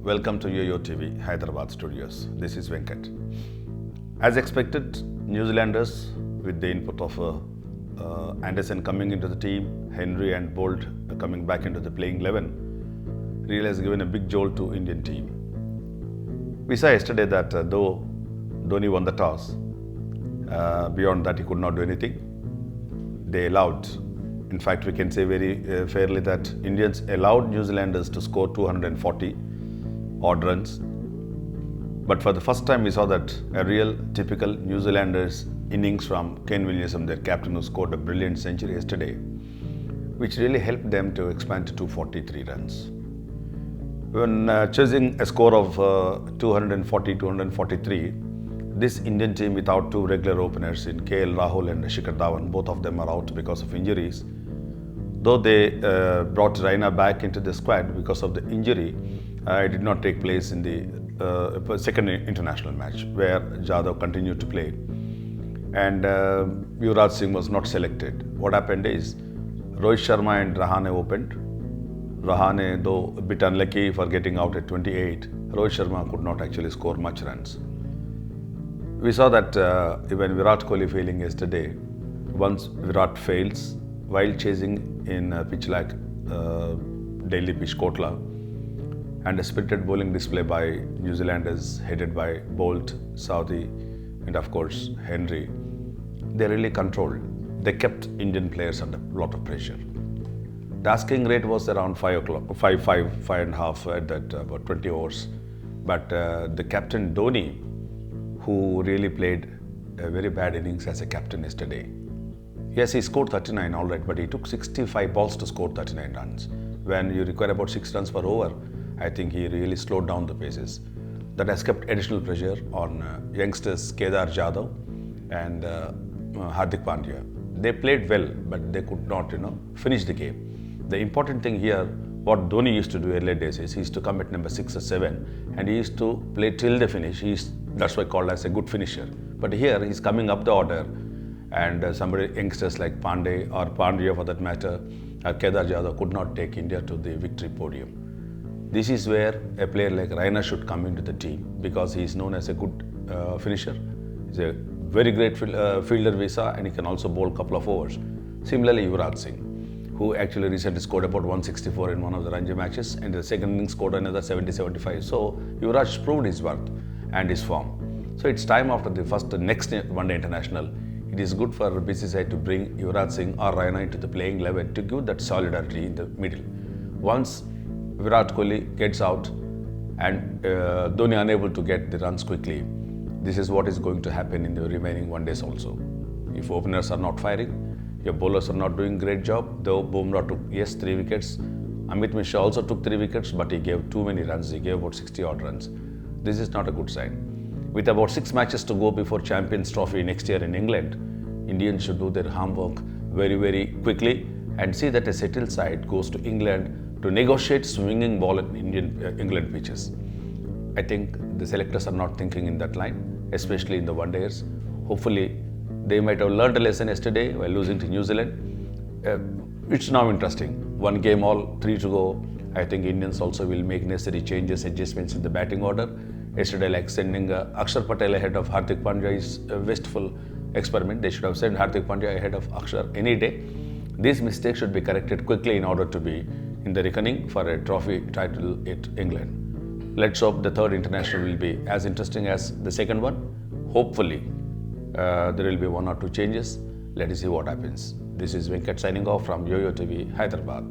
Welcome to YOYO TV, Hyderabad studios. This is Venkat. As expected, New Zealanders, with the input of Anderson coming into the team, Henry and Bolt coming back into the playing 11, really has given a big jolt to Indian team. We saw yesterday that though Dhoni won the toss, beyond that he could not do anything. They allowed, in fact we can say very fairly that Indians allowed New Zealanders to score 240 odd runs. But for the first time we saw that a real typical New Zealanders innings from Kane Williamson, their captain, who scored a brilliant century yesterday, which really helped them to expand to 243 runs. When chasing a score of 240-243, this Indian team without two regular openers in KL Rahul and Shikhar Dhawan, both of them are out because of injuries. Though they brought Rana back into the squad because of the injury, it did not take place in the second international match where Yadav continued to play. And Yuvraj Singh was not selected. What happened is Rohit Sharma and Rahane opened. Rahane, though a bit unlucky for getting out at 28, Rohit Sharma could not actually score much runs. We saw that even Virat Kohli failing yesterday. Once Virat fails while chasing in a pitch like Delhi pitch Kotla, and a spirited bowling display by New Zealanders headed by Bolt, Southee and of course Henry, they really controlled. They kept Indian players under a lot of pressure. The asking rate was around 5.5 at that about 20 overs. But the captain Dhoni, who really played a very bad innings as a captain yesterday. Yes, he scored 39 all right, but he took 65 balls to score 39 runs. When you require about 6 runs per over, I think he really slowed down the paces. That has kept additional pressure on youngsters Kedar Yadav and Hardik Pandya. They played well, but they could not, finish the game. The important thing here, what Dhoni used to do earlier days is he used to come at number 6 or 7 and he used to play till the finish. That's why called as a good finisher. But here he's coming up the order, and youngsters like Pandya or Pandya for that matter, or Kedar Yadav could not take India to the victory podium. This is where a player like Rana should come into the team because he is known as a good finisher. He's a very great fielder visa, and he can also bowl a couple of overs. Similarly, Yuvraj Singh, who actually recently scored about 164 in one of the Ranji matches, and the second innings scored another 70-75. So Yuvraj proved his worth and his form. So it's time after the next one-day international. It is good for BCCI to bring Yuvraj Singh or Rana into the playing 11 to give that solidarity in the middle. Once Virat Kohli gets out and Dhoni unable to get the runs quickly, this is what is going to happen in the remaining one days also. If openers are not firing, your bowlers are not doing a great job, though Bumrah took, 3 wickets. Amit Mishra also took 3 wickets, but he gave too many runs. He gave about 60 odd runs. This is not a good sign. With about 6 matches to go before Champions Trophy next year in England, Indians should do their homework very, very quickly and see that a settled side goes to England to negotiate swinging ball in England pitches. I think the selectors are not thinking in that line, especially in the one-dayers. Hopefully, they might have learned a lesson yesterday while losing to New Zealand. It's now interesting. 1 game all, 3 to go. I think Indians also will make necessary changes, adjustments in the batting order. Yesterday, like sending Akshar Patel ahead of Hardik Pandya is a wasteful experiment. They should have sent Hardik Pandya ahead of Akshar any day. These mistakes should be corrected quickly in order to be in the reckoning for a trophy title at England. Let's hope the third international will be as interesting as the second one. Hopefully, there will be 1 or 2 changes. Let us see what happens. This is Venkat signing off from YOYO TV, Hyderabad.